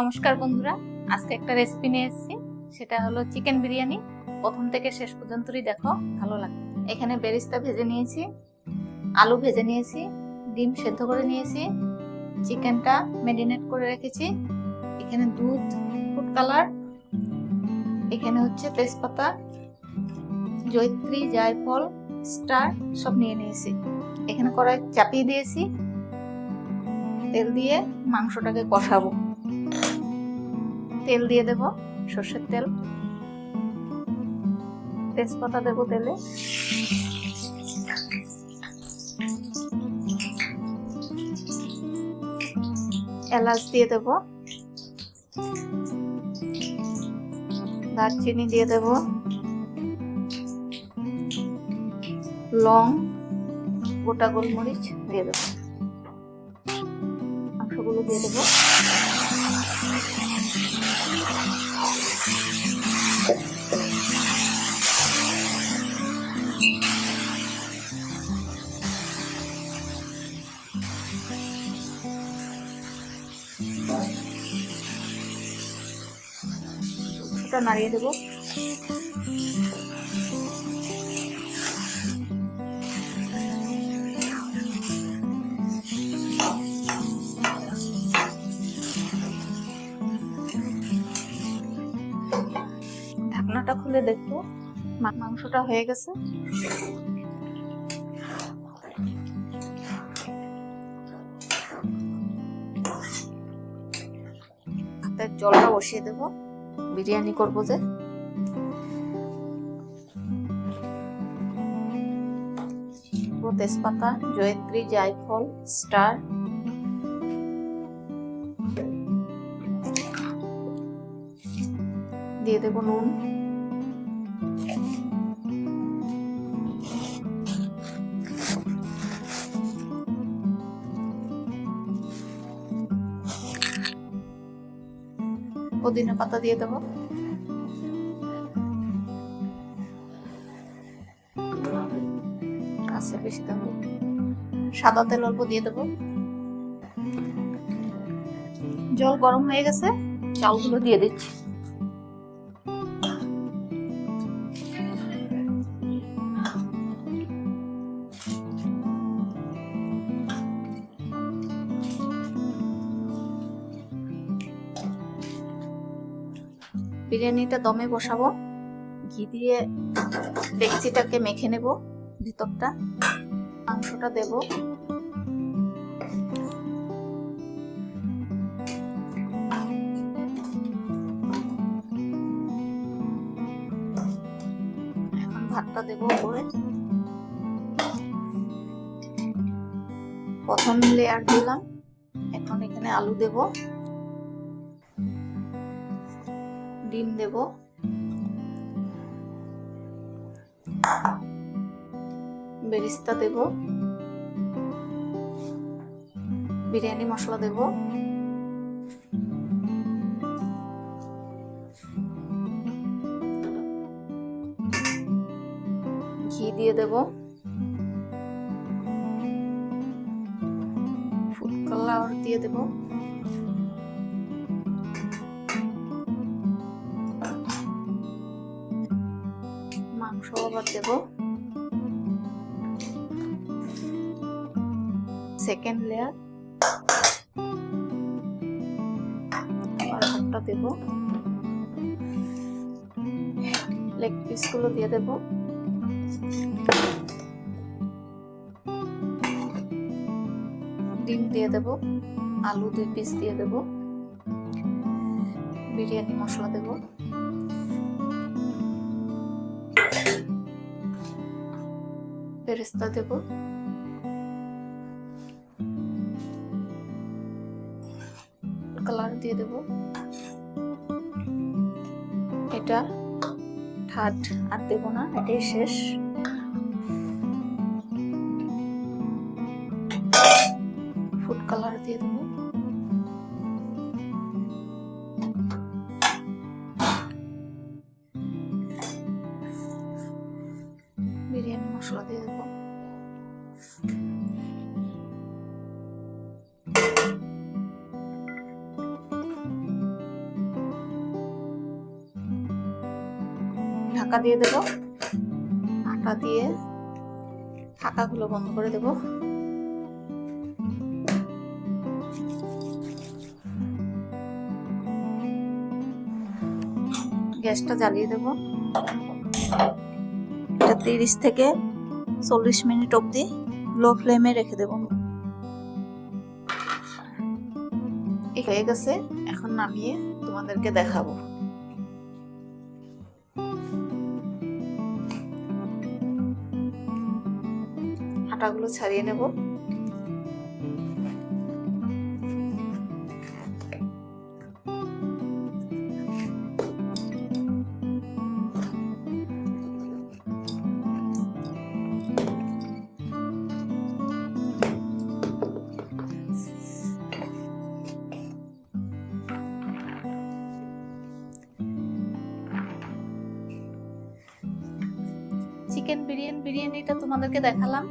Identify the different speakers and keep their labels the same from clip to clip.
Speaker 1: নমস্কার বন্ধুরা, আজকে একটা রেসিপি নিয়ে এসেছি। সেটা হলো চিকেন বিরিয়ানি। প্রথম থেকে শেষ পর্যন্তই দেখো, ভালো লাগবে। এখানে বেরেস্তা ভেজে নিয়েছি, আলু ভেজে নিয়েছি, ডিম সেদ্ধ করে নিয়েছি, চিকেনটা ম্যারিনেট করে রেখেছি। এখানে দুধ, ফুড কালার, এখানে হচ্ছে তেজপাতা, জয়িত্রী, জায়ফল, স্টার সব নিয়ে নিয়েছি। এখানে কড়াই চাপিয়ে দিয়েছি, তেল দিয়ে মাংসটাকে কষাবো। তেল দিয়ে দেব, সর্ষের তেল, তেজপাতা দেব তেলে, এলাচ দিয়ে দেব, দারচিনি দিয়ে দেব, লং, গোটা গোলমরিচ দিয়ে দেব, মাংসগুলো দিয়ে দেব। নাড়িয়ে দেব। ঢাকনাটা খুলে দেখবো মাংসটা হয়ে গেছে। জলটা বসিয়ে দেব, বিরিয়ানি করবো যে। তেজপাতা, জয়িত্রী, জায়ফল, স্টার, দিয়ে দেব নুন, পুদিনা পাতা দিয়ে দেব, আচ্ছা বেশি দেব, সাদা তেল অল্প দিয়ে দেব। জল গরম হয়ে গেছে, চালগুলো দিয়ে দিচ্ছি। বিরিয়ানিটা দমে বসাবো, ঘি দিয়ে ডেকচিটাকে মেখে নেব ভিতরটা। মাংসটা দেব, এখন ভাতটা দেব উপরে। প্রথম লেয়ার দিলাম, এখন এখানে আলু দেব, ডিম দেব, বেরেস্তা দেব, বিরিয়ানি মশলা দেব, ঘি দিয়ে দেব, ফুড কালার দিয়ে দেব, মাংস আবার দেব, সেকেন্ড লেয়ার, আবার ভাতটা দেব, লেগ পিস গুলো দিয়ে দেব, ডিম দিয়ে দেব, আলু 2 পিস দিয়ে দেব, বিরিয়ানি মশলা দেব, বেরেস্তা দেব, কালার দিয়ে দেব। এটা থার্ড আর দেব না, এটাই শেষ। ফুড কালার দিয়ে দেব, বিরিয়ানি মশলা দিয়ে দেব, ঢাকা দিয়ে দেব, আটা দিয়ে ঢাকাগুলো বন্ধ করে দেব। গ্যাসটা জ্বালিয়ে দেব। এটা 30 থেকে 40 মিনিট অবধি লো ফ্লেমে রেখে দেব। হয়ে গেছে, এখন নামিয়ে তোমাদেরকে দেখাবো। আটাগুলো ছাড়িয়ে নেব। চিকেন বিরিয়ানিটা তোমাদেরকে দেখালাম,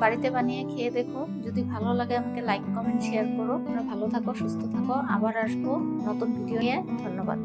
Speaker 1: বাড়িতে বানিয়ে খেয়ে দেখো। যদি ভালো লাগে আমাকে লাইক কমেন্ট শেয়ার করো। ভালো থাকো, সুস্থ থাকো। আবার আসবো নতুন ভিডিও নিয়ে। ধন্যবাদ।